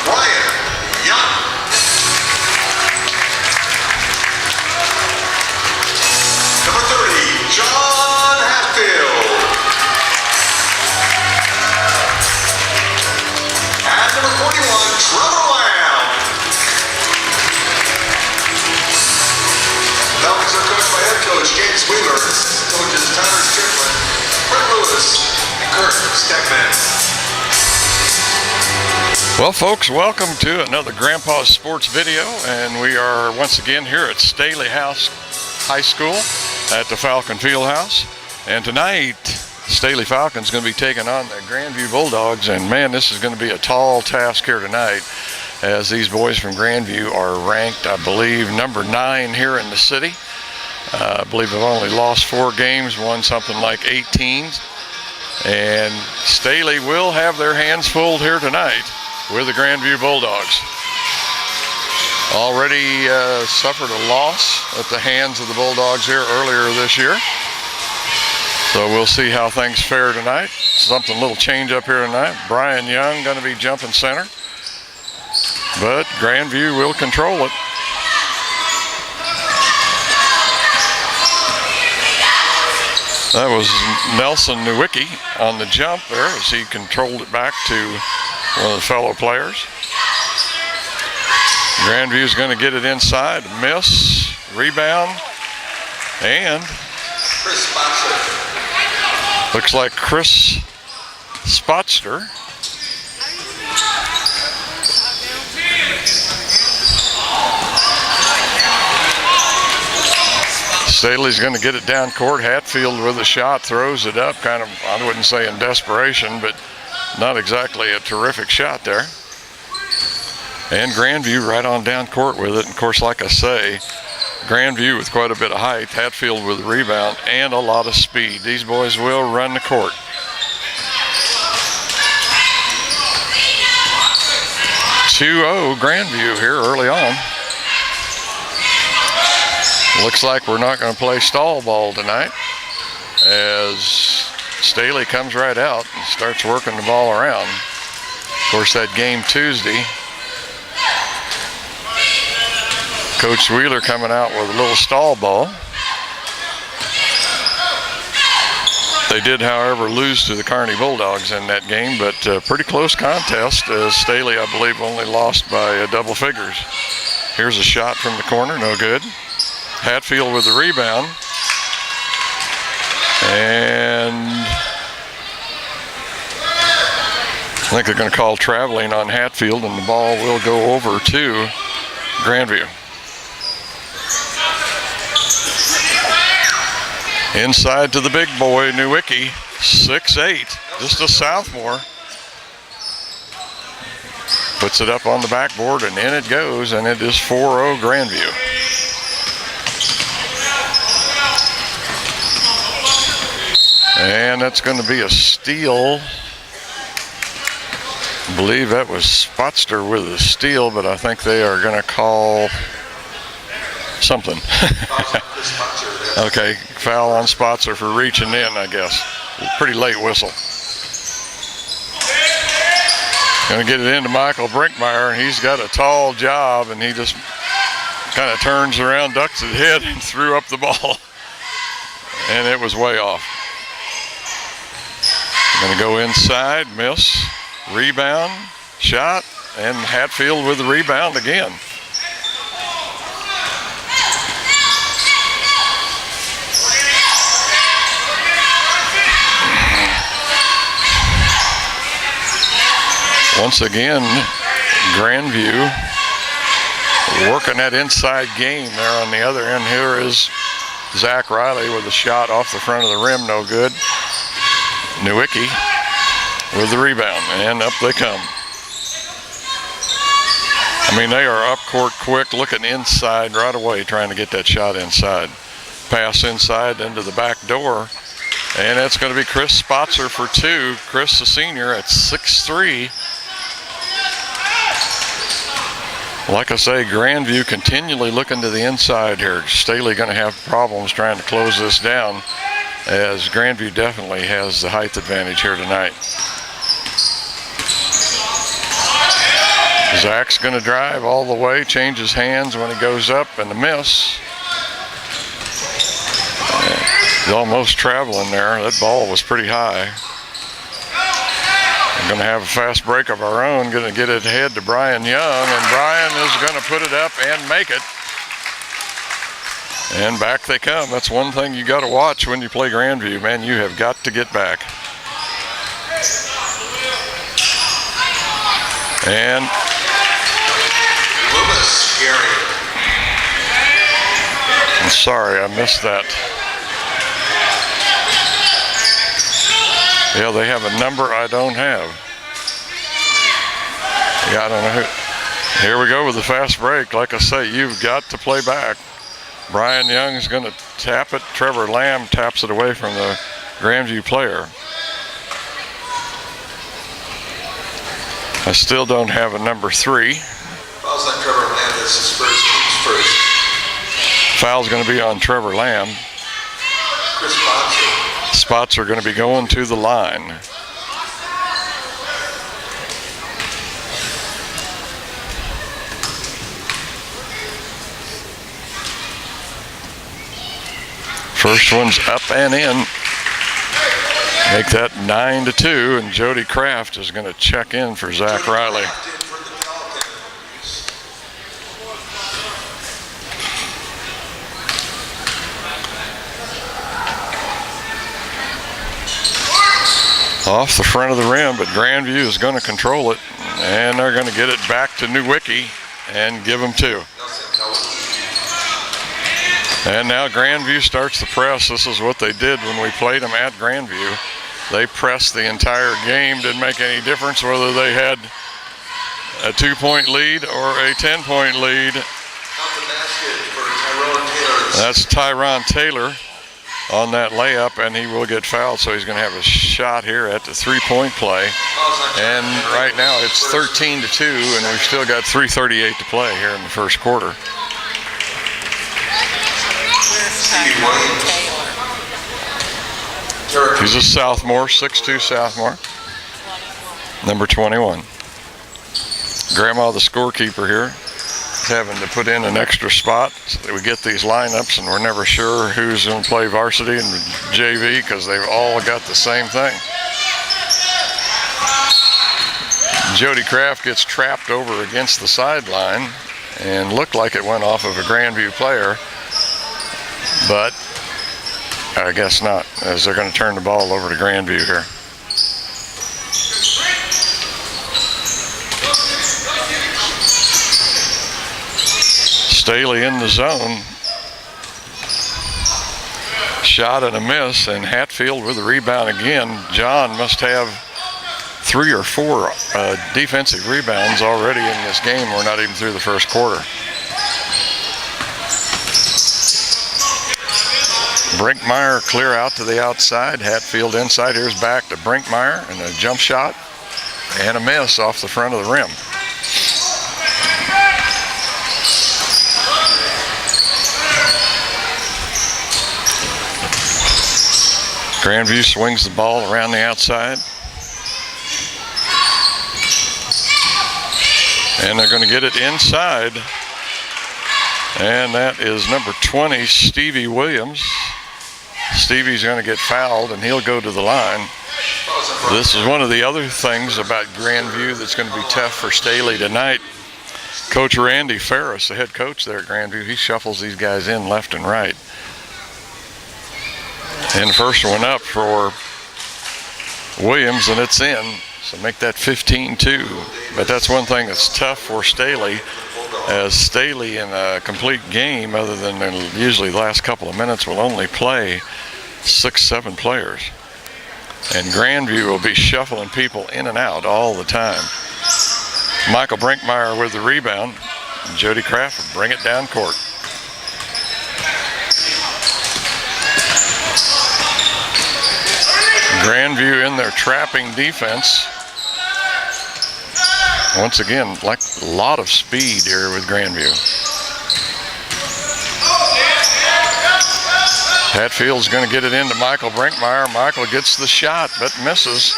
Brian Young. Number 30, John Hatfield. And number 41, Trevor Lamb. Falcons are coached by head coach James Wheeler, coaches Tyler Strickland, Brett Lewis, and Kurt Stegman. Well, folks, welcome to another Grandpa's Sports video, and we are once again here at Staley High School at the Falcon Fieldhouse. And tonight, Staley Falcons going to be taking on the Grandview Bulldogs, and man, this is going to be a tall task here tonight, as these boys from Grandview are ranked, I believe, number 9 here in the city. I believe they've only lost 4 games, won something like 18, and Staley will have their hands full here tonight with the Grandview Bulldogs. Already suffered a loss at the hands of the Bulldogs here earlier this year. So we'll see how things fare tonight. Something, a little change up here tonight. Brian Young going to be jumping center, but Grandview will control it. That was Nelson Nowicki on the jump there as he controlled it back to one of the fellow players. Grandview's going to get it inside, miss, rebound, and looks like Chris Spotster. Staley's going to get it down court. Hatfield with a shot, throws it up, kind of, I wouldn't say in desperation, but not exactly a terrific shot there. And Grandview right on down court with it. And of course, like I say, Grandview with quite a bit of height, Hatfield with the rebound and a lot of speed. These boys will run the court. (2-0) Grandview here early on. Looks like we're not going to play stall ball tonight, as Staley comes right out and starts working the ball around. Of course, that game Tuesday, Coach Wheeler coming out with a little stall ball. They did, however, lose to the Kearney Bulldogs in that game, but pretty close contest, as Staley, I believe, only lost by double figures. Here's a shot from the corner, no good. Hatfield with the rebound. And I think they're going to call traveling on Hatfield, and the ball will go over to Grandview. Inside to the big boy, Nowicki, 6'8", just a sophomore. Puts it up on the backboard, and in it goes, and it is 4-0 Grandview. And that's going to be a steal. I believe that was Spotster with a steal, but I think they are going to call something. Okay, foul on Spotster for reaching in, I guess. Pretty late whistle. Going to get it into Michael Brinkmeyer, and he's got a tall job, and he just kind of turns around, ducks his head, and threw up the ball. And it was way off. Going to go inside, miss, rebound, shot, and Hatfield with the rebound again. Once again, Grandview working that inside game there on the other end. Here is Zach Riley with a shot off the front of the rim, no good. Nowicki with the rebound, and up they come. I mean, they are up court quick, looking inside right away, trying to get that shot inside. Pass inside into the back door, and that's going to be Chris Spotzer for 2. Chris, the senior, at 6'3". Like I say, Grandview continually looking to the inside here. Staley going to have problems trying to close this down, as Grandview definitely has the height advantage here tonight. Zach's going to drive all the way, changes hands when he goes up, and a miss. He's almost traveling there. That ball was pretty high. We're going to have a fast break of our own. Going to get it ahead to Brian Young, and Brian is going to put it up and make it. And back they come. That's one thing you got to watch when you play Grandview, man. You have got to get back. And Loomis, Gary. I'm sorry, I missed that. Yeah, they have a number I don't have. Yeah, I don't know who. Here we go with the fast break. Like I say, you've got to play back. Brian Young's going to tap it. Trevor Lamb taps it away from the Grandview player. I still don't have a number 3. Foul's on Trevor Lamb. This is first. Foul's going to be on Trevor Lamb. Chris Bonser. Spots are going to be going to the line. First one's up and in. Make that 9-2, and Jody Kraft is going to check in for Zach Riley. Off the front of the rim, but Grandview is going to control it, and they're going to get it back to Nowicki and give them 2. And now Grandview starts the press. This is what they did when we played them at Grandview. They pressed the entire game. Didn't make any difference whether they had a 2-point lead or a 10-point lead. That's Tyron Taylor on that layup, and he will get fouled, so he's going to have a shot here at the 3-point play. And right now it's 13-2, and we've still got 3:38 to play here in the first quarter. He's a sophomore, 6'2" sophomore, number 21. Grandma, the scorekeeper here, is having to put in an extra spot so that we get these lineups, and we're never sure who's going to play varsity and JV because they've all got the same thing. Jody Kraft gets trapped over against the sideline and looked like it went off of a Grandview player, but I guess not, as they're going to turn the ball over to Grandview here. Staley in the zone. Shot and a miss, and Hatfield with the rebound again. John must have 3 or 4 defensive rebounds already in this game. We're not even through the first quarter. Brinkmeyer clear out to the outside. Hatfield inside. Here's back to Brinkmeyer, and a jump shot and a miss off the front of the rim. Grandview swings the ball around the outside. And they're going to get it inside. And that is number 20, Stevie Williams. Stevie's going to get fouled, and he'll go to the line. This is one of the other things about Grandview that's going to be tough for Staley tonight. Coach Randy Ferris, the head coach there at Grandview, he shuffles these guys in left and right. And the first one up for Williams, and it's in. So make that 15-2. But that's one thing that's tough for Staley, as Staley in a complete game, other than usually the last couple of minutes, will only play 6-7 players. And Grandview will be shuffling people in and out all the time. Michael Brinkmeyer with the rebound. Jody Kraft will bring it down court. Grandview in their trapping defense. Once again, like a lot of speed here with Grandview. Hatfield's going to get it into Michael Brinkmeyer. Michael gets the shot, but misses.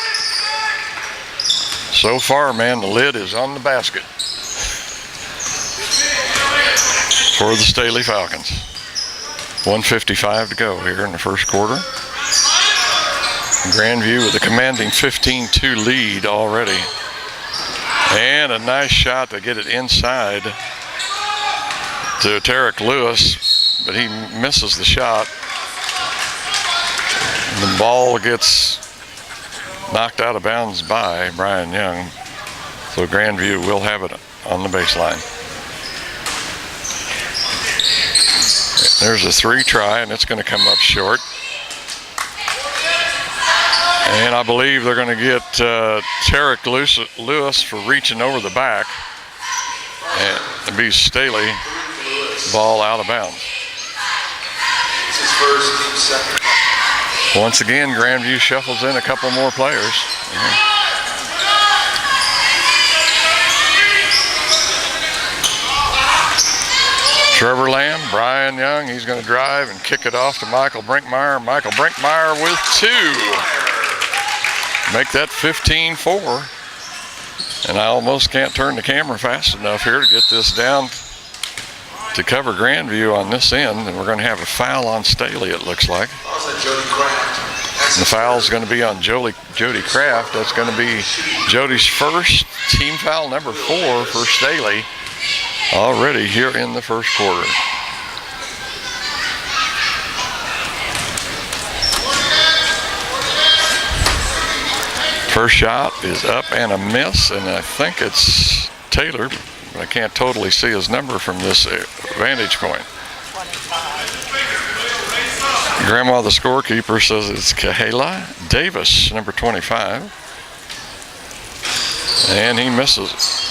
So far, man, the lid is on the basket. for the Staley Falcons. 1:55 to go here in the first quarter. Grandview with a commanding 15-2 lead already. And a nice shot to get it inside to Tarek Lewis, but he misses the shot. The ball gets knocked out of bounds by Brian Young. So Grandview will have it on the baseline. There's a 3 try, and it's going to come up short. And I believe they're going to get Tarek Lewis for reaching over the back. And it'll be Staley, ball out of bounds. It's his first, team second. Once again, Grandview shuffles in a couple more players. Trevor Lamb, Brian Young, he's going to drive and kick it off to Michael Brinkmeyer. Michael Brinkmeyer with 2. Make that 15-4. And I almost can't turn the camera fast enough here to get this down to cover Grandview on this end. And we're going to have a foul on Staley, it looks like. And the foul's going to be on Jody Kraft. That's going to be Jody's first team foul, number 4 for Staley, already here in the first quarter. First shot is up and a miss, and I think it's Taylor, but I can't totally see his number from this vantage point. Grandma, the scorekeeper, says it's Kahela Davis, number 25. And he misses it.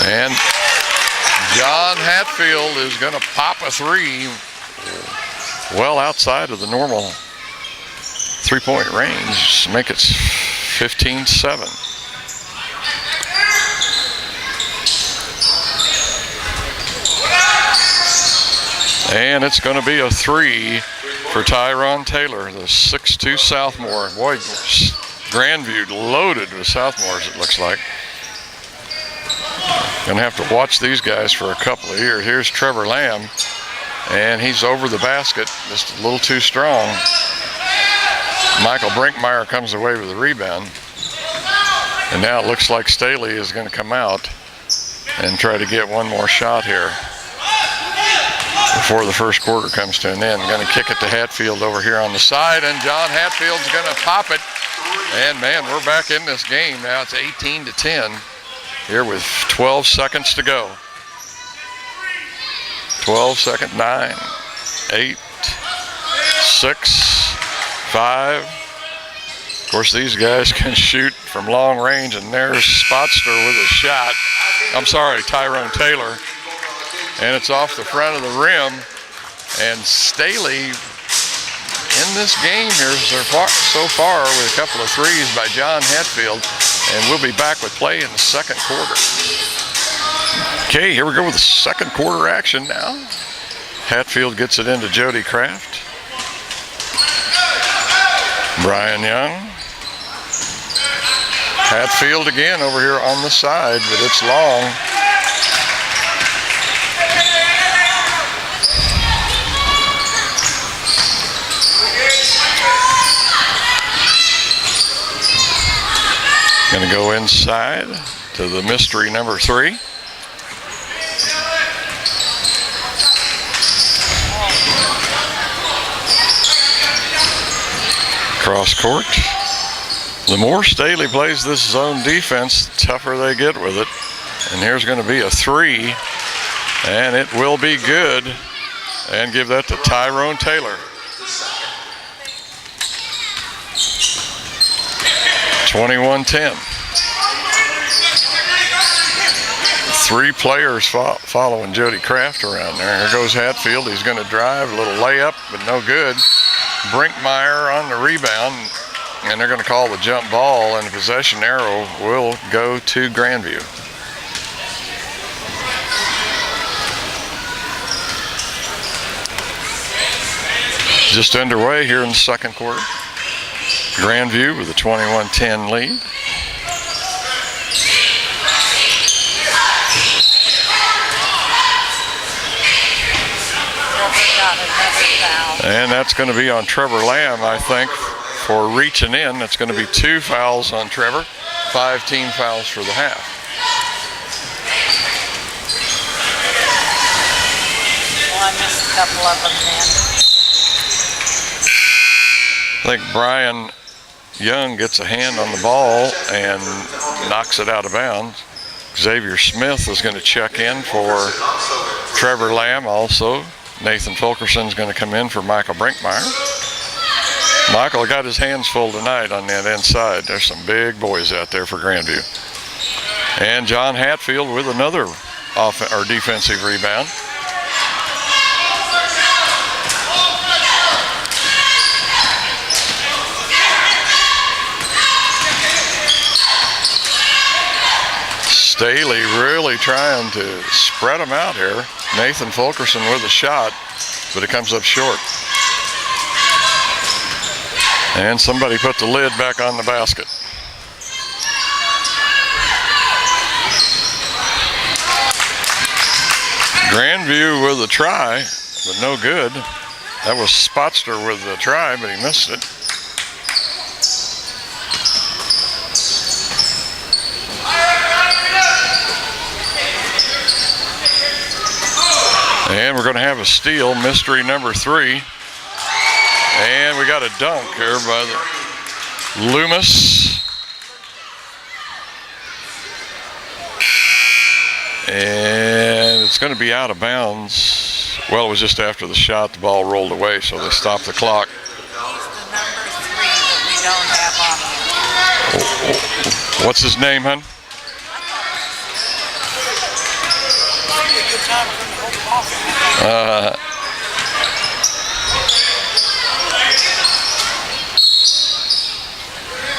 And John Hatfield is going to pop a 3 well outside of the normal 3-point range, make it 15-7. And it's going to be a 3 for Tyrone Taylor, the 6'2 sophomore. Boy, Grandview loaded with sophomores, it looks like. Going to have to watch these guys for a couple of years. Here's Trevor Lamb, and he's over the basket, just a little too strong. Michael Brinkmeyer comes away with the rebound. And now it looks like Staley is going to come out and try to get one more shot here before the first quarter comes to an end. Going to kick it to Hatfield over here on the side, and John Hatfield's going to pop it. And man, we're back in this game now. It's 18-10 here with 12 seconds to go. 12 seconds, 9, 8, 6, 5. Of course, these guys can shoot from long range, and there's Spotster with a shot. I'm sorry, Tyrone Taylor. And it's off the front of the rim. And Staley in this game here so far with a couple of threes by John Hatfield. And we'll be back with play in the second quarter. Okay, here we go with the second quarter action now. Hatfield gets it into Jody Kraft. Brian Young. Hatfield again over here on the side, but it's long. Going to go inside to the mystery number 3. Cross court. The more Staley plays this zone defense, the tougher they get with it. And here's going to be a 3, and it will be good. And give that to Tyrone Taylor. 21-10. 3 players following Jody Kraft around there. Here goes Hatfield. He's going to drive, a little layup, but no good. Brinkmeyer on the rebound, and they're going to call the jump ball, and the possession arrow will go to Grandview. Just underway here in the second quarter. Grandview with a 21-10 lead. And that's going to be on Trevor Lamb, I think, for reaching in. That's going to be 2 fouls on Trevor, 5 team fouls for the half. Well, I missed a couple of them then. I think Brian Young gets a hand on the ball and knocks it out of bounds. Xavier Smith is going to check in for Trevor Lamb also. Nathan Fulkerson's going to come in for Michael Brinkmeyer. Michael got his hands full tonight on that inside. There's some big boys out there for Grandview. And John Hatfield with another defensive rebound. Staley really trying to spread them out here. Nathan Fulkerson with a shot, but it comes up short. And somebody put the lid back on the basket. Grandview with a try, but no good. That was Spotster with the try, but he missed it. And we're going to have a steal, mystery number 3. And we got a dunk here by the Loomis. And it's going to be out of bounds. Well, it was just after the shot, the ball rolled away, so they stopped the clock. He's the number 3 that we don't have on him. What's his name, hun?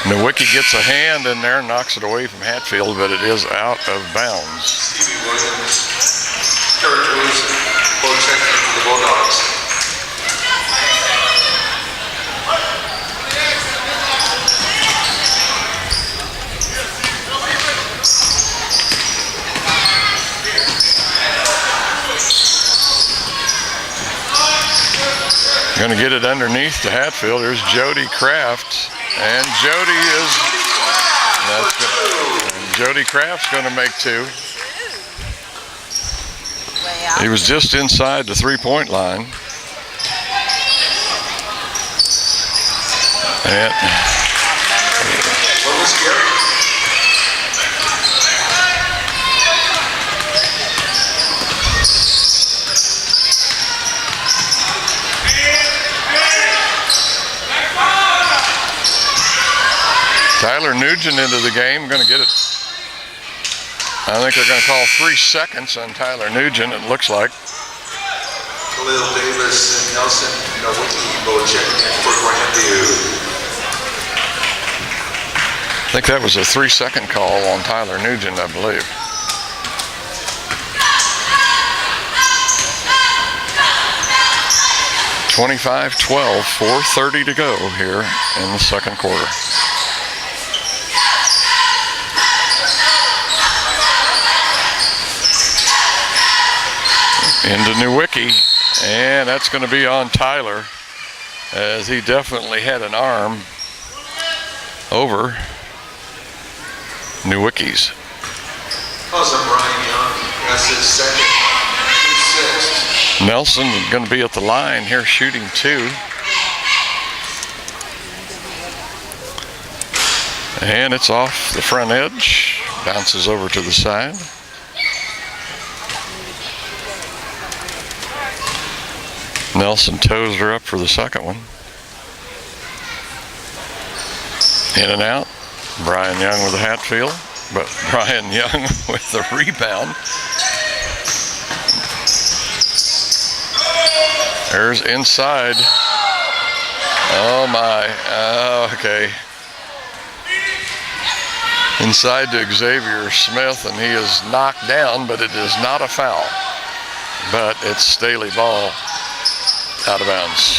Nowicki gets a hand in there, knocks it away from Hatfield, but it is out of bounds. Stevie Williams, territories, both checking for the Bulldogs. Going to get it underneath to Hatfield. There's Jody Kraft. And Jody is, that's good. And Jody Kraft's going to make 2. He was just inside the 3-point line. And What was scary? Tyler Nugent into the game, going to get it. I think they're going to call 3 seconds on Tyler Nugent, it looks like. Khalil Davis and Nelson Nowicki both checking in for Grandview. I think that was a 3-second call on Tyler Nugent, I believe. (25-12), 4:30 to go here in the second quarter. Into Nowicki, and that's going to be on Tyler, as he definitely had an arm over Nowicki's. Cousin Brian Young, that's his second, 6th. Nelson going to be at the line here shooting 2. And it's off the front edge, bounces over to the side. Nelson toes her up for the second one. In and out. Brian Young with the Hatfield, but Brian Young with the rebound. There's inside. Oh my. Oh, okay. Inside to Xavier Smith, and he is knocked down, but it is not a foul. But it's Staley ball. Out of bounds.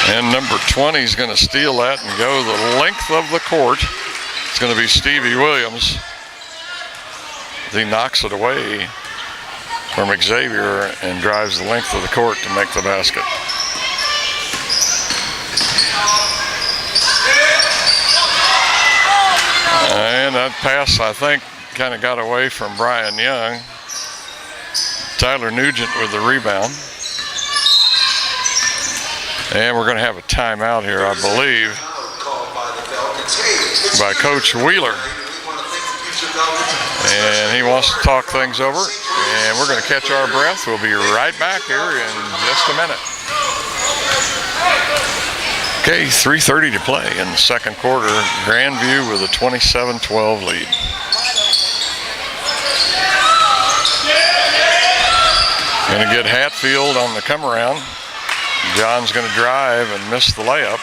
And number 20 is going to steal that and go the length of the court. It's going to be Stevie Williams. He knocks it away from Xavier and drives the length of the court to make the basket. And that pass, I think, kind of got away from Brian Young. Tyler Nugent with the rebound. And we're going to have a timeout here, I believe, by Coach Wheeler. And he wants to talk things over. And we're going to catch our breath. We'll be right back here in just a minute. Okay, 3:30 to play in the second quarter. Grandview with a 27-12 lead. Going to get Hatfield on the come around. John's going to drive and miss the layup.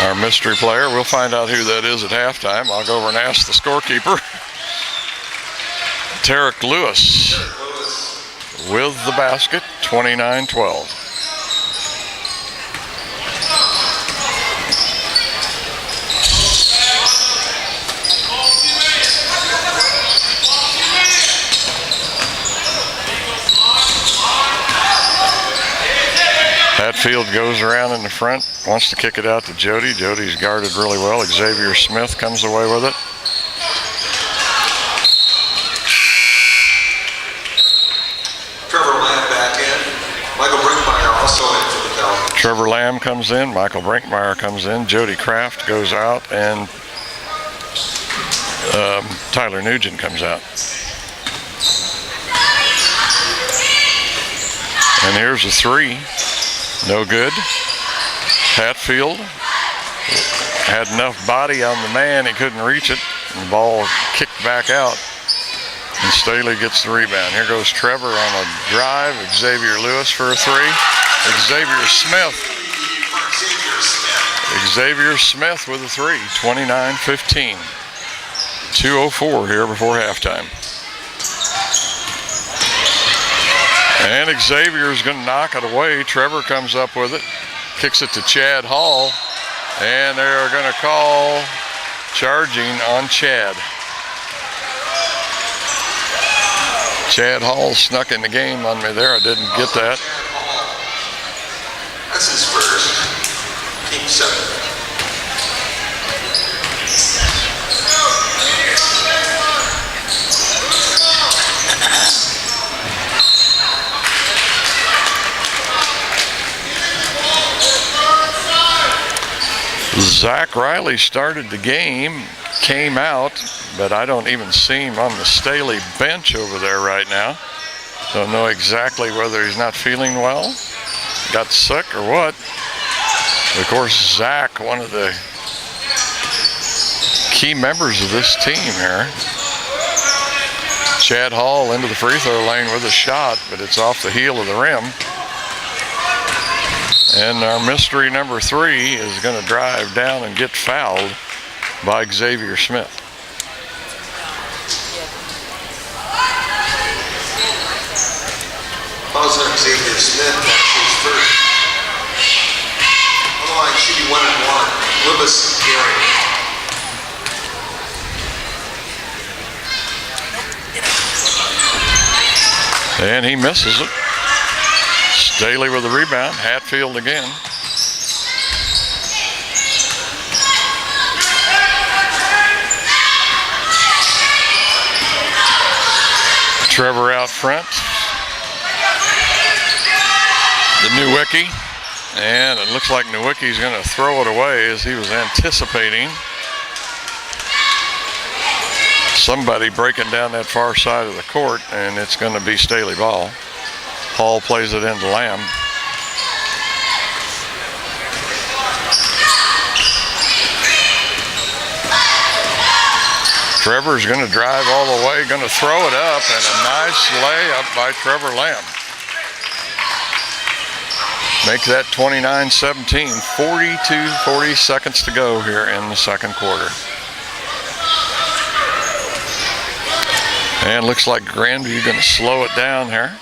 Our mystery player, we'll find out who that is at halftime. I'll go over and ask the scorekeeper. Tarek Lewis with the basket, 29-12. Hatfield goes around in the front, wants to kick it out to Jody. Jody's guarded really well. Xavier Smith comes away with it. Trevor Lamb back in. Michael Brinkmeyer also in for the Falcons. Trevor Lamb comes in. Michael Brinkmeyer comes in. Jody Kraft goes out, and Tyler Nugent comes out. And here's a three. No good. Hatfield had enough body on the man, he couldn't reach it. And the ball kicked back out. And Staley gets the rebound. Here goes Trevor on a drive. Xavier Lewis for a three. Xavier Smith. Xavier Smith with a three. 29-15. 2:04 here before halftime. And Xavier's going to knock it away. Trevor comes up with it. Kicks it to Chad Hall. And they're going to call charging on Chad. Chad Hall snuck in the game on me there. I didn't get that. That's his first. Team 7. Zach Riley started the game, came out, but I don't even see him on the Staley bench over there right now. Don't know exactly whether he's not feeling well, got sick or what. Of course, Zach, one of the key members of this team here. Chad Hall into the free throw lane with a shot, but it's off the heel of the rim. And our mystery number 3 is going to drive down and get fouled by Xavier Smith. Fouls on Xavier Smith, that's his first. On the line, should be 1-1. Lewis Gary. And he misses it. Staley with the rebound. Hatfield again. Trevor out front. The Nowicki. And it looks like Nowicki's going to throw it away as he was anticipating somebody breaking down that far side of the court, and it's going to be Staley ball. Hall plays it into Lamb. Trevor's going to drive all the way, going to throw it up, and a nice layup by Trevor Lamb. Make that 29-17, 40 seconds to go here in the second quarter. And looks like Grandview going to slow it down here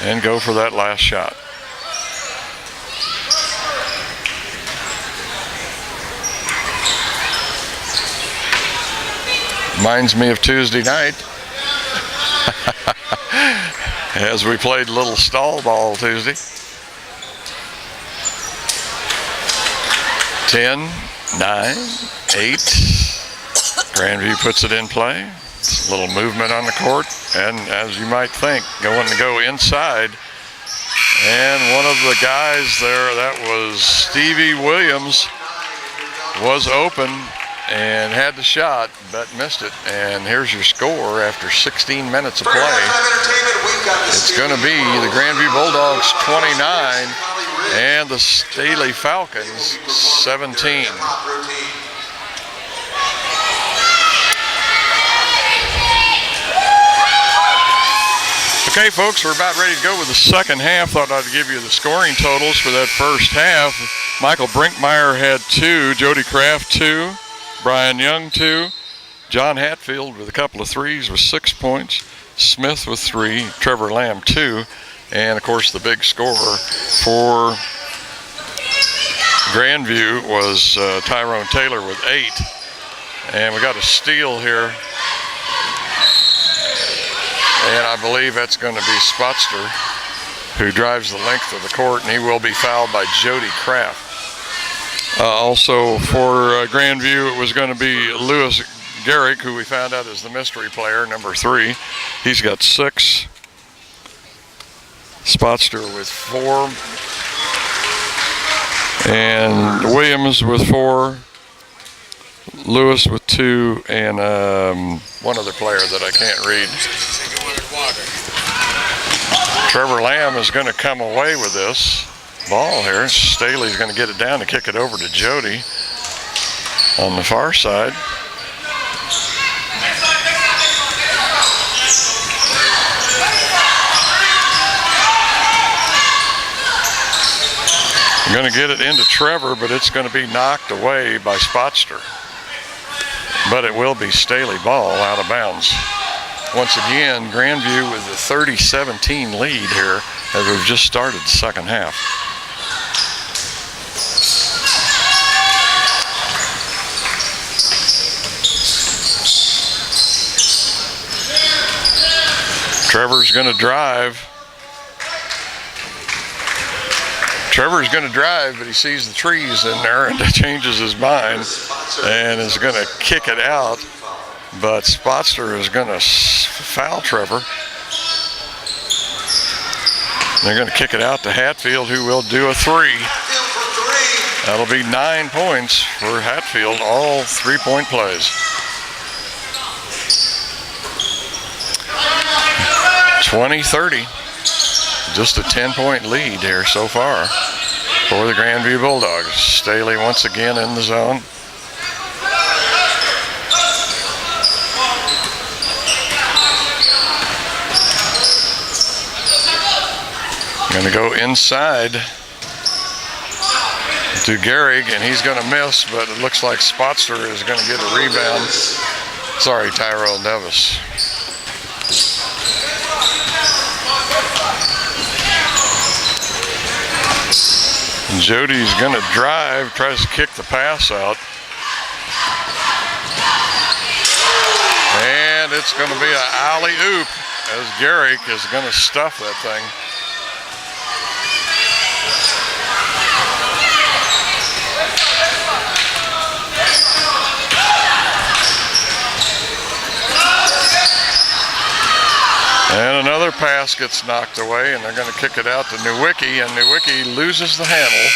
and go for that last shot. Reminds me of Tuesday night as we played little stall ball Tuesday. 10, 9, 8. Grandview puts it in play. A little movement on the court, and as you might think, going to go inside. And one of the guys there, that was Stevie Williams, was open and had the shot, but missed it. And here's your score after 16 minutes of play. It's going to be the Grandview Bulldogs 29 and the Staley Falcons 17. Okay, folks, we're about ready to go with the second half. Thought I'd give you the scoring totals for that first half. Michael Brinkmeyer had 2, Jody Kraft 2, Brian Young 2, John Hatfield with a couple of threes with 6 points, Smith with 3, Trevor Lamb 2, and of course the big scorer for Grandview was Tyrone Taylor with 8. And we got a steal here. And I believe that's going to be Spotster, who drives the length of the court, and he will be fouled by Jody Kraft. Also for Grandview, it was going to be Lewis Garrick, who we found out is the mystery player, number 3. He's got 6. Spotster with 4. And Williams with 4. Lewis with 2, and one other player that I can't read. Trevor Lamb is going to come away with this ball here. Staley's going to get it down to kick it over to Jody on the far side. Going to get it into Trevor, but it's going to be knocked away by Spotster. But it will be Staley ball out of bounds. Once again, Grandview with a 30-17 lead here as we've just started the second half. Trevor's going to drive. Trevor's going to drive, but he sees the trees in there and changes his mind and is going to kick it out. But Spotster is going to foul Trevor. They're going to kick it out to Hatfield, who will do a 3. That'll be 9 points for Hatfield, all 3-point plays. 20-30. Just a 10-point lead here so far for the Grandview Bulldogs. Staley once again in the zone. Going to go inside to Gehrig, and he's going to miss, but it looks like Spotster is going to get a rebound. Sorry, Tyrell Nevis. Jody's going to drive, tries to kick the pass out. And it's going to be an alley-oop as Gehrig is going to stuff that thing. And another pass gets knocked away, and they're going to kick it out to Nowicki, and Nowicki loses the handle,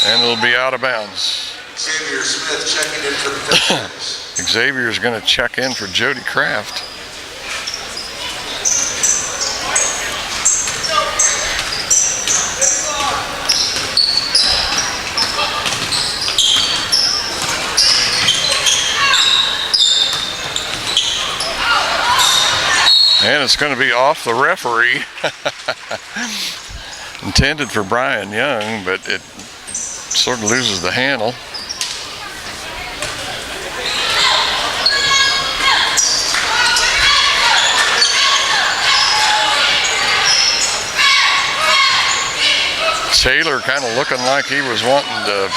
and it'll be out of bounds. Xavier Smith checking in for the Falcons. Xavier is going to check in for Jody Kraft. And it's going to be off the referee. Intended for Brian Young, but it sort of loses the handle. Taylor kind of looking like he was wanting to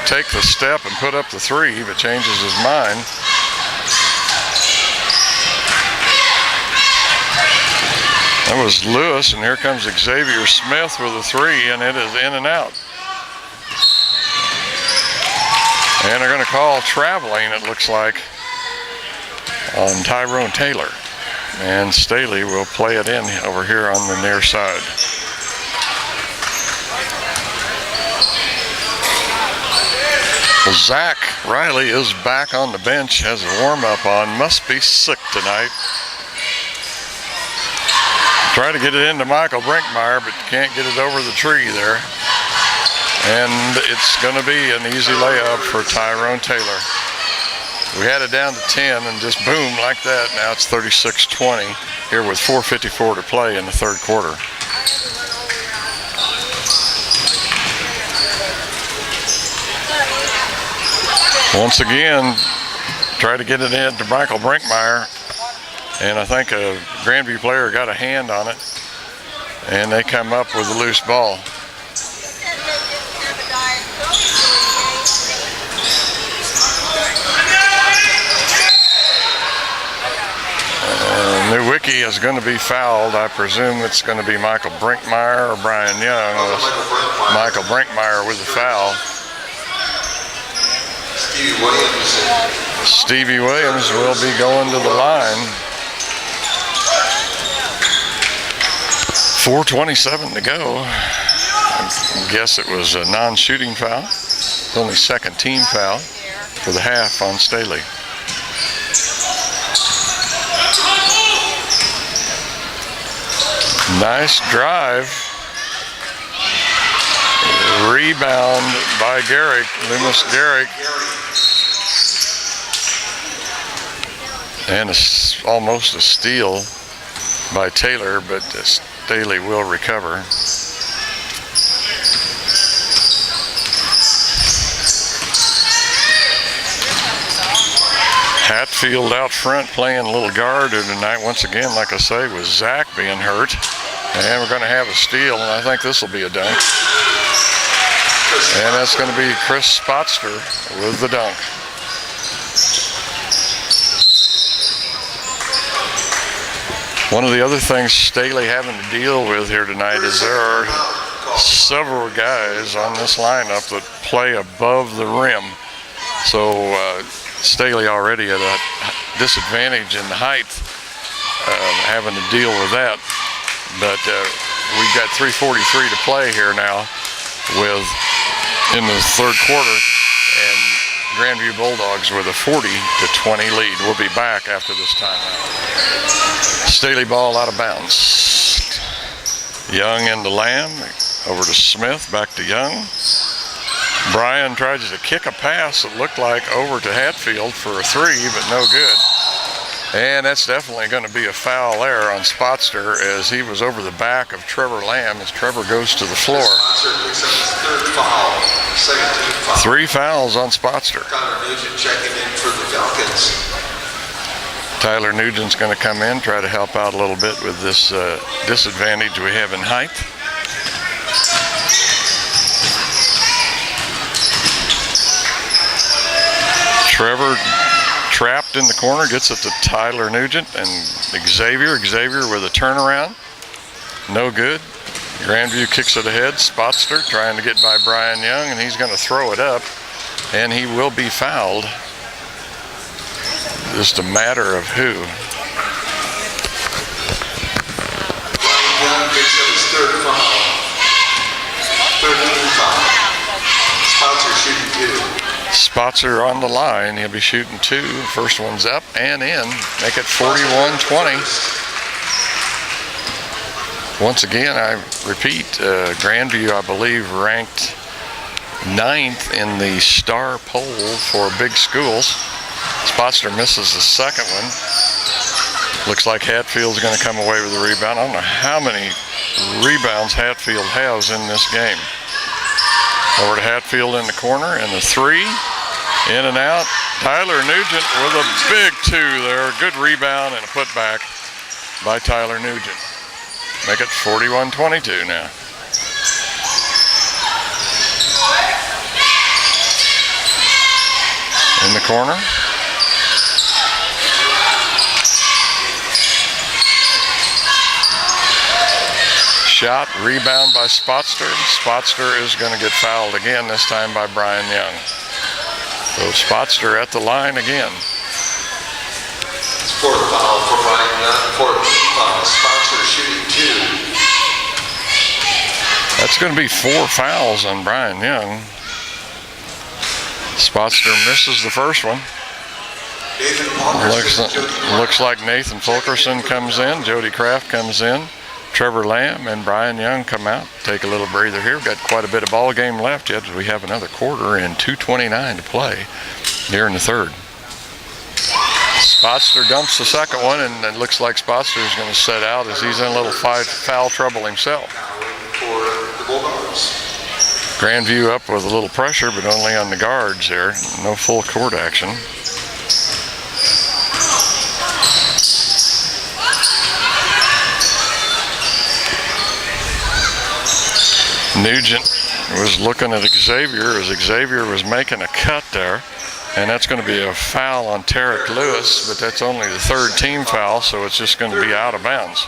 take the step and put up the three, but changes his mind. That was Lewis, and here comes Xavier Smith with a three, and it is in and out. And they're going to call traveling, it looks like, on Tyrone Taylor. And Staley will play it in over here on the near side. Well, Zach Riley is back on the bench, has a warm-up on, must be sick tonight. Try to get it into Michael Brinkmeyer, but can't get it over the tree there. And it's going to be an easy layup for Tyrone Taylor. We had it down to 10 and just boom like that. Now it's 36-20 here with 4:54 to play in the third quarter. Once again, try to get it into Michael Brinkmeyer. And I think a Grandview player got a hand on it, and they come up with a loose ball. Nowicki is going to be fouled. I presume it's going to be Michael Brinkmeyer or Brian Young. Michael Brinkmeyer with the foul. Stevie Williams will be going to the line. 4:27 to go. I guess it was a non-shooting foul. It's only second team foul for the half on Staley. Nice drive. Rebound by Garrick, Loomis Garrick. And almost a steal by Taylor, but Staley will recover. Hatfield out front playing a little guard tonight once again, like I say, with Zach being hurt. And we're going to have a steal, and I think this will be a dunk. And that's going to be Chris Spotster with the dunk. One of the other things Staley having to deal with here tonight is there are several guys on this lineup that play above the rim. So Staley already at a disadvantage in height, having to deal with that. But we've got 3:43 to play here now in the third quarter, and Grandview Bulldogs with a 40-20 lead. We'll be back after this timeout. Staley ball out of bounds. Young into Lamb, over to Smith, back to Young. Brian tries to kick a pass that looked like over to Hatfield for a three, but no good. And that's definitely going to be a foul there on Spotster as he was over the back of Trevor Lamb as Trevor goes to the floor. Three fouls on Spotster. Tyler Nugent checking in for the Falcons. Tyler Nugent's going to come in, try to help out a little bit with this disadvantage we have in height. Trevor trapped in the corner, gets it to Tyler Nugent, and Xavier with a turnaround. No good. Grandview kicks it ahead. Spotster trying to get by Brian Young, and he's going to throw it up, and he will be fouled. Just a matter of who. Brian Young picks up his third foul. 13 foul. Spotster shooting two. Spotser on the line. He'll be shooting two. First one's up and in. Make it 41-20. Once again, I repeat, Grandview, I believe, ranked 9th in the star poll for big schools. Spotster misses the second one. Looks like Hatfield's going to come away with the rebound. I don't know how many rebounds Hatfield has in this game. Over to Hatfield in the corner, and the three, in and out. Tyler Nugent with a big two there. Good rebound and a putback by Tyler Nugent. Make it 41-22 now. in the corner. Shot, rebound by Spotster. Spotster is going to get fouled again, this time by Brian Young. So Spotster at the line again. Fourth foul for Brian Young. Fourth foul. Spotster shooting 2. That's going to be 4 fouls on Brian Young. Spotster misses the first one. Looks like Nathan Fulkerson comes in. Jody Kraft comes in. Trevor Lamb and Brian Young come out. Take a little breather here. We've got quite a bit of ball game left yet. We have another quarter and 2:29 to play here in the third. Spotster dumps the second one, and it looks like Spotster is going to set out as he's in a little foul trouble himself. For the Bulldogs. Grandview up with a little pressure, but only on the guards there. No full court action. Nugent was looking at Xavier as Xavier was making a cut there, and that's going to be a foul on Tarek Lewis, but that's only the third team foul, so it's just going to be out of bounds.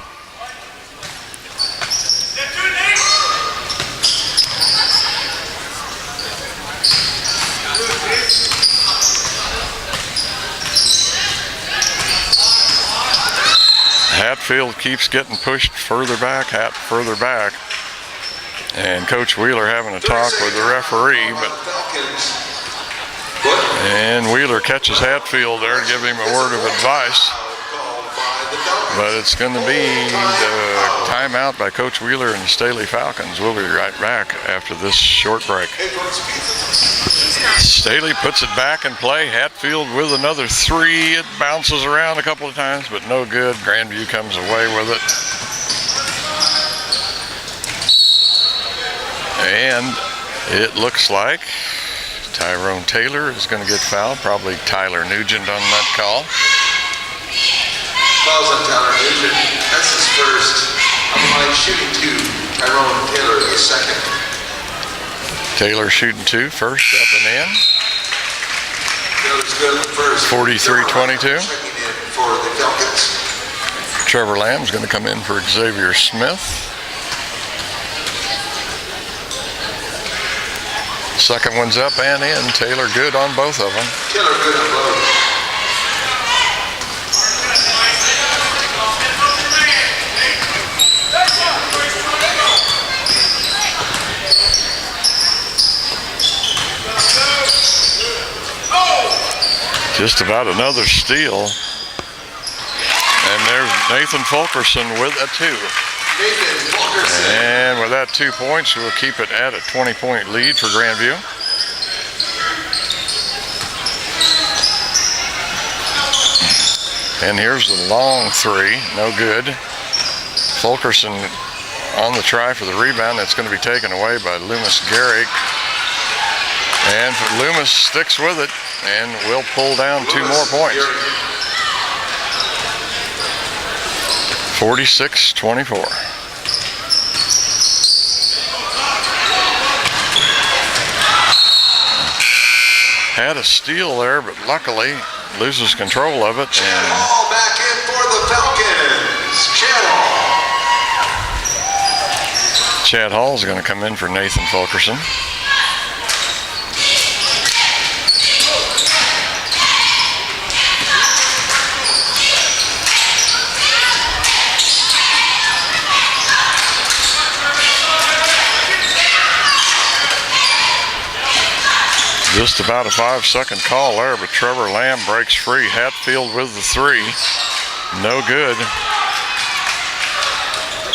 Hatfield keeps getting pushed further back, further back. And Coach Wheeler having a talk with the referee, and Wheeler catches Hatfield there to give him a word of advice. But it's going to be the timeout by Coach Wheeler and the Staley Falcons. We'll be right back after this short break. Staley puts it back in play. Hatfield with another 3. It bounces around a couple of times, but no good. Grandview comes away with it. And it looks like Tyrone Taylor is going to get fouled. Probably Tyler Nugent on that call. Fouls on Tyler Nugent. That's his first. I'm shooting 2. Tyrone Taylor the second. Taylor shooting 2, first up and in. Taylor's good at the first. 43-22. Checking in for the Falcons. Trevor Lamb's going to come in for Xavier Smith. Second one's up and in. Taylor good on both of them. Taylor good on both. Just about another steal. And there's Nathan Fulkerson with a 2. And with that 2 points, we'll keep it at a 20-point lead for Grandview. And here's the long 3, no good. Fulkerson on the try for the rebound. That's going to be taken away by Loomis Garrick. And Loomis sticks with it and will pull down 2 more points. 46-24. Had a steal there, but luckily loses control of it. And ball back in for the Falcons. Chad Hall is going to come in for Nathan Fulkerson. Just about a 5-second call there, but Trevor Lamb breaks free. Hatfield with the 3. No good.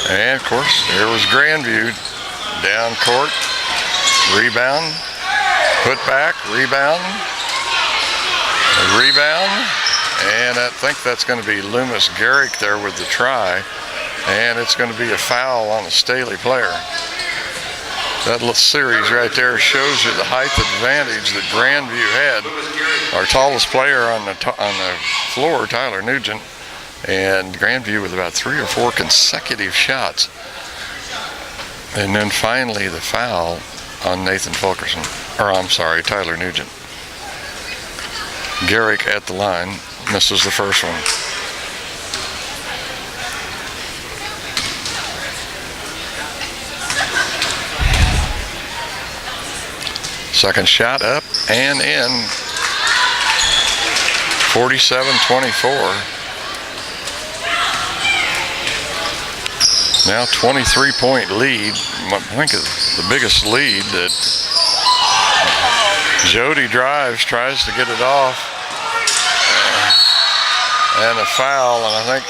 And, of course, there was Grandview. Down court. Rebound. Put back. Rebound. Rebound. And I think that's going to be Loomis Garrick there with the try. And it's going to be a foul on a Staley player. That little series right there shows you the height advantage that Grandview had. Our tallest player on the floor, Tyler Nugent, and Grandview with about 3 or 4 consecutive shots. And then finally the foul on Nathan Fulkerson, or I'm sorry, Tyler Nugent. Garrick at the line. Misses the first one. Second shot up and in. 47-24. Now 23-point lead. I think it's the biggest lead that Jody drives, tries to get it off. And a foul, and I think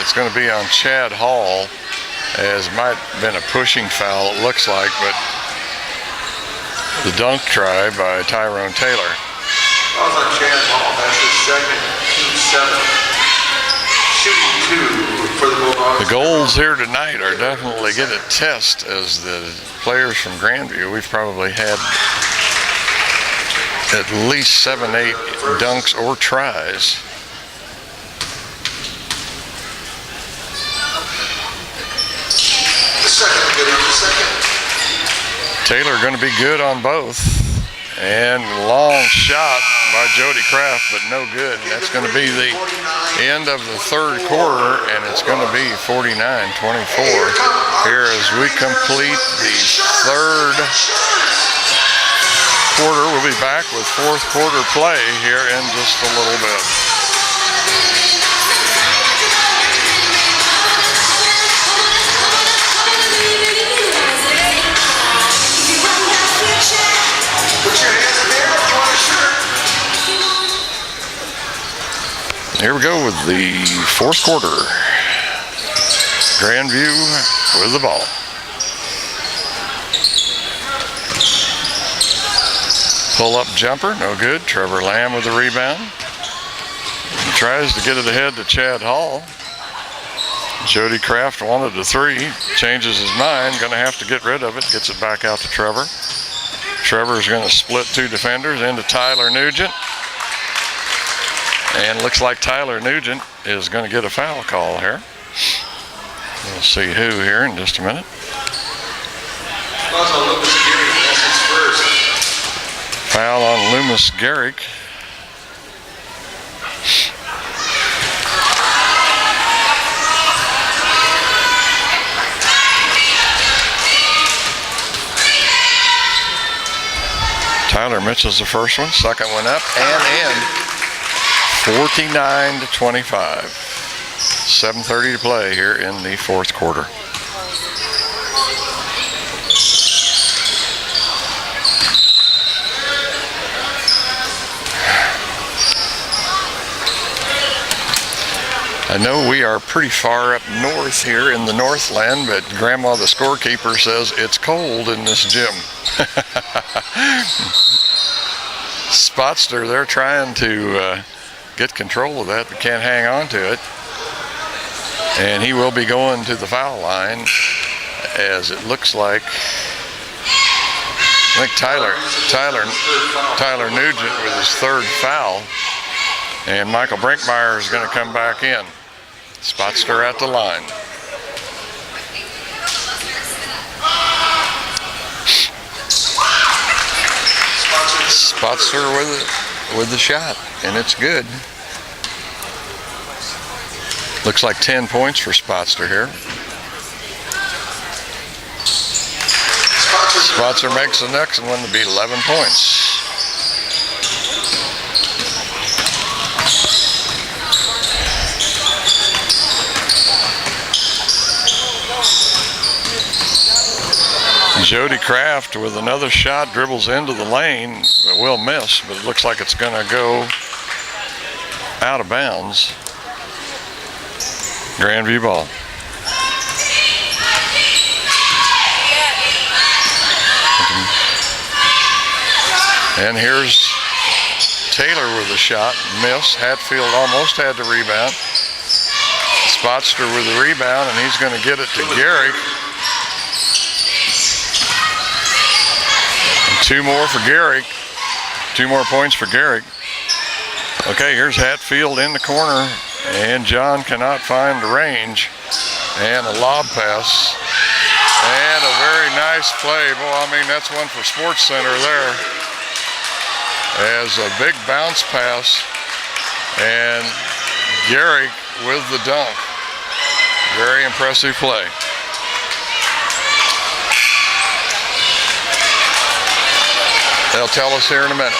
it's going to be on Chad Hall, as it might have been a pushing foul, it looks like, but the dunk try by Tyrone Taylor. That was on Chad Hall. That's his second, team 7. Shooting 2 for the Bulldogs. The goals here tonight are definitely get a test as the players from Grandview. We've probably had at least 7-8 dunks or tries. The second, good on the second. Taylor going to be good on both. And long shot by Jody Kraft, but no good. And that's going to be the end of the third quarter, and it's going to be 49-24 here as we complete the third quarter. We'll be back with fourth quarter play here in just a little bit. Put your hands in the air if you want a shirt. Here we go with the fourth quarter. Grandview with the ball. Pull-up jumper, no good. Trevor Lamb with the rebound. He tries to get it ahead to Chad Hall. Jody Kraft wanted the three, changes his mind, going to have to get rid of it, gets it back out to Trevor. Trevor's going to split two defenders into Tyler Nugent. And looks like Tyler Nugent is going to get a foul call here. We'll see who here in just a minute. Foul on Loomis Garrick. Tyler misses the first one, second one up and in. 49-25. 7:30 to play here in the fourth quarter. I know we are pretty far up north here in the Northland, but Grandma the scorekeeper says it's cold in this gym. Spotster, they're trying to get control of that, but can't hang on to it. And he will be going to the foul line, as it looks like. I think Tyler Nugent with his third foul, and Michael Brinkmeyer is going to come back in. Spotster at the line. Spotster with the shot, and it's good. Looks like 10 points for Spotster here. Spotster makes the next one to be 11 points. Jody Kraft with another shot, dribbles into the lane, but will miss, but it looks like it's going to go out of bounds. Grandview ball. And here's Taylor with a shot, miss. Hatfield almost had the rebound. Spotster with the rebound, and he's going to get it to Garrick. Two more for Garrick. 2 more points for Garrick. Okay, here's Hatfield in the corner, and John cannot find the range. And a lob pass. And a very nice play. Boy, I mean, that's one for Sports Center there. as a big bounce pass, and Garrick with the dunk. Very impressive play. They'll tell us here in a minute.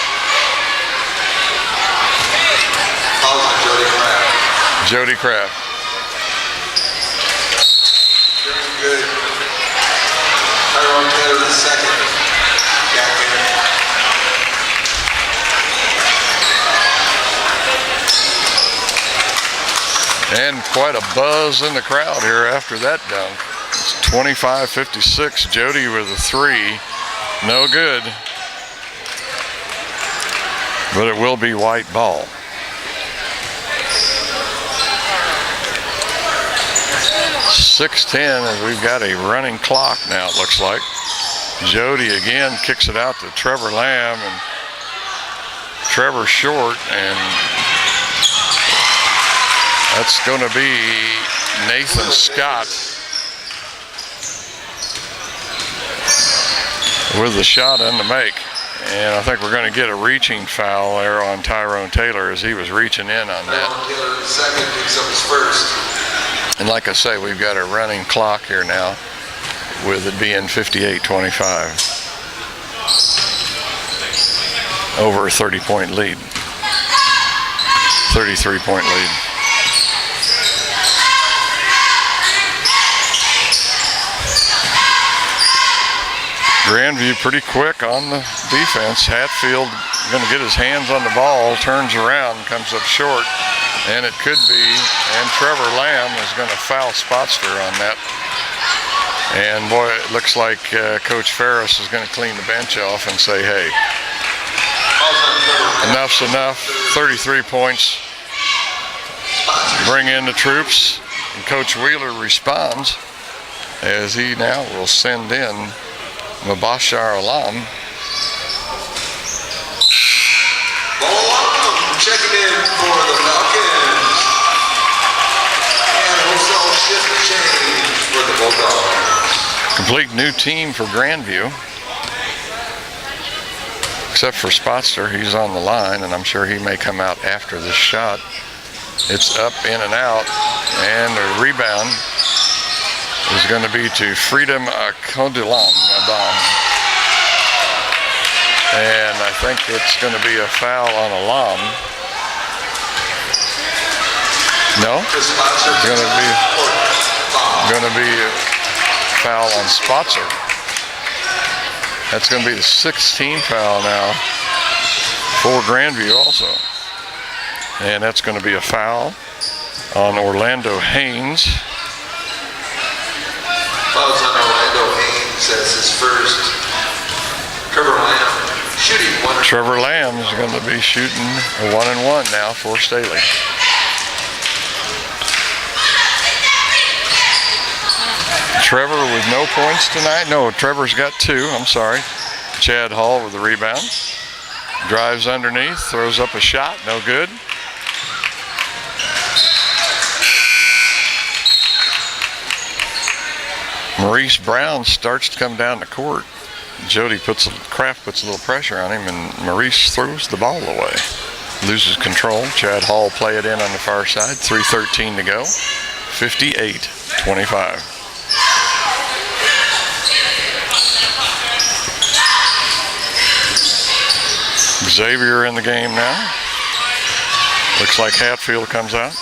Foul on Jody Kraft. Jody Kraft. Very good. Tyrone Taylor the second. Back in. And quite a buzz in the crowd here after that dunk. It's 25-56. Jody with a three. No good. But it will be white ball. .610 as we've got a running clock now, it looks like. Jody again kicks it out to Trevor Lamb, and Trevor short, and that's going to be Nathan Scott with the shot in to make. And I think we're going to get a reaching foul there on Tyrone Taylor as he was reaching in on that. Tyrone Taylor the second picks up his first. And like I say, we've got a running clock here now with it being 58-25. Over a 30-point lead. 33-point lead. Grandview pretty quick on the defense. Hatfield going to get his hands on the ball, turns around, comes up short, and it could be, and Trevor Lamb is going to foul Spotster on that. And boy, it looks like Coach Ferris is going to clean the bench off and say, hey, enough's enough. 33 points. Bring in the troops. And Coach Wheeler responds as he now will send in Mubashir Alam. Alam checking in for the Falcons. And wholesale shift change for the Bulldogs. Complete new team for Grandview. Except for Spotster, he's on the line, and I'm sure he may come out after this shot. It's up, in and out, and the rebound is going to be to Freedom Akondulam. And I think it's going to be a foul on Alam. No? It's going to be a foul on Spotster. That's going to be the 16th foul now for Grandview also. And that's going to be a foul on Orlando Haynes. Fouls on Orlando Haynes as his first. Trevor Lamb shooting one. Trevor Lamb is going to be shooting a 1-and-1 now for Staley. Trevor with no points tonight. No, Trevor's got 2. I'm sorry. Chad Hall with the rebound. Drives underneath, throws up a shot. No good. Maurice Brown starts to come down the court. Kraft puts a little pressure on him, and Maurice throws the ball away. Loses control. Chad Hall play it in on the far side. 3:13 to go. 58-25. Xavier in the game now. Looks like Hatfield comes out.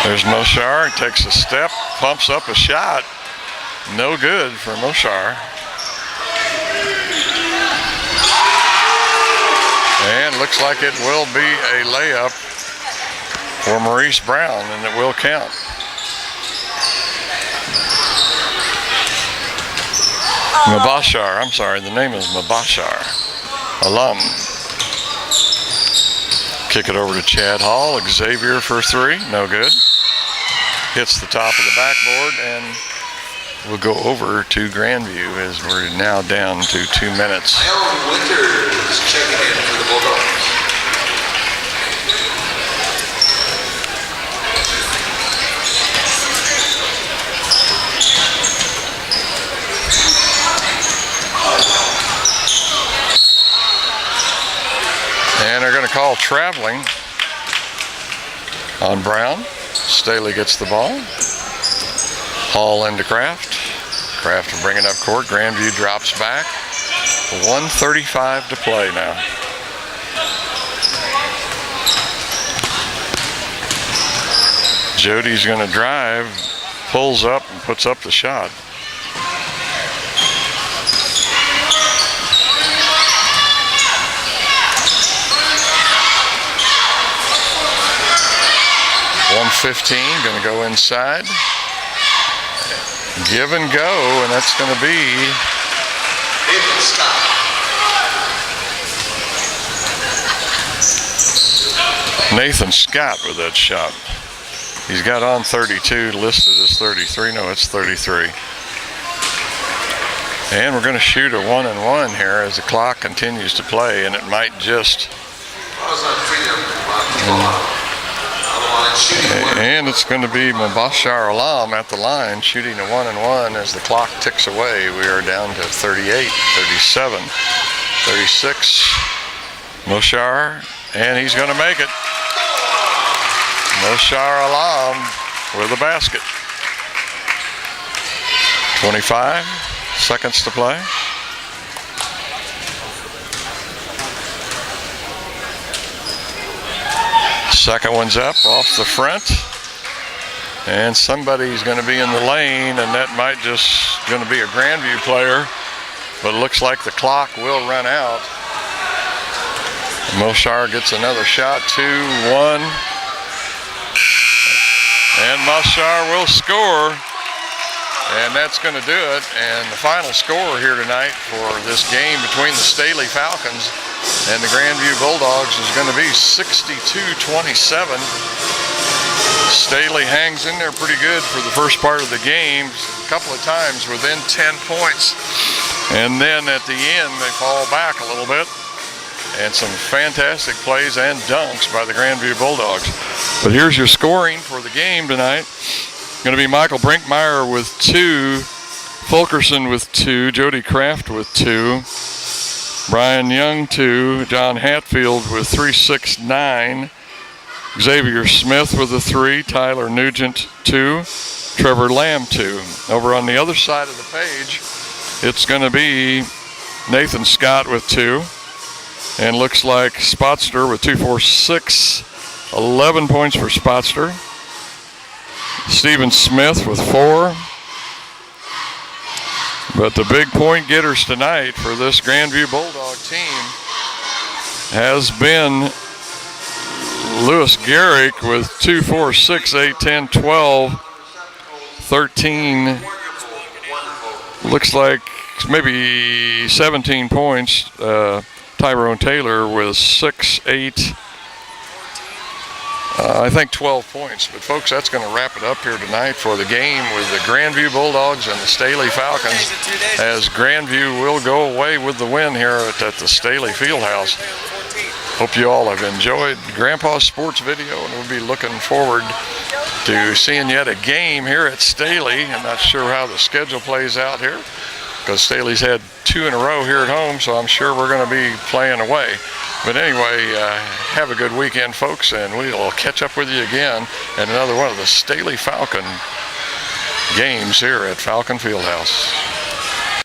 There's Moshar, takes a step, pumps up a shot. No good for Moshar. And looks like it will be a layup for Maurice Brown, and it will count. Mubashir, I'm sorry, the name is Mubashir Alam. Kick it over to Chad Hall. Xavier for 3, no good. Hits the top of the backboard, and we'll go over to Grandview as we're now down to 2 minutes. Alan Winters checking in for the Bulldogs. call traveling on Brown. Staley gets the ball. Hall into Kraft. Kraft will bring it up court. Grandview drops back. 1:35 to play now. Jody's going to drive, pulls up and puts up the shot. .115, going to go inside. Give and go, and that's going to be Nathan Scott with that shot. He's got on 32, listed as 33. No, it's 33. And we're going to shoot a 1-and-1 here as the clock continues to play, and it might just. And it's going to be Mubashir Alam at the line shooting a 1-and-1 as the clock ticks away. We are down to 38, 37, 36. Mubashir, and he's going to make it. Mubashir Alam with a basket. 25 seconds to play. Second one's up off the front. And somebody's going to be in the lane, and that might just going to be a Grandview player. But it looks like the clock will run out. Mubashir gets another shot, 2-1. And Mubashir will score. And that's going to do it. And the final score here tonight for this game between the Staley Falcons and the Grandview Bulldogs is going to be 62-27. Staley hangs in there pretty good for the first part of the game, a couple of times within 10 points. And then at the end, they fall back a little bit. And some fantastic plays and dunks by the Grandview Bulldogs. But here's your scoring for the game tonight. Going to be Michael Brinkmeyer with 2, Fulkerson with 2, Jody Kraft with 2, Brian Young 2, John Hatfield with 3, 6, 9, Xavier Smith with a 3, Tyler Nugent 2, Trevor Lamb 2. Over on the other side of the page, it's going to be Nathan Scott with 2, and looks like Spotster with 2, 4, 6, 11 points for Spotster. Stephen Smith with 4. But the big point getters tonight for this Grandview Bulldog team has been Lewis Garrick with 2, 4, 6, 8, 10, 12, 13. Looks like maybe 17 points. Tyrone Taylor with 6, 8. I think 12 points. But, folks, that's going to wrap it up here tonight for the game with the Grandview Bulldogs and the Staley Falcons, as Grandview will go away with the win here at the Staley Fieldhouse. Hope you all have enjoyed Grandpa's Sports Video, and we'll be looking forward to seeing yet a game here at Staley. I'm not sure how the schedule plays out here, because Staley's had 2 in a row here at home, so I'm sure we're going to be playing away. But anyway, have a good weekend, folks, and we'll catch up with you again at another one of the Staley Falcon games here at Falcon Fieldhouse.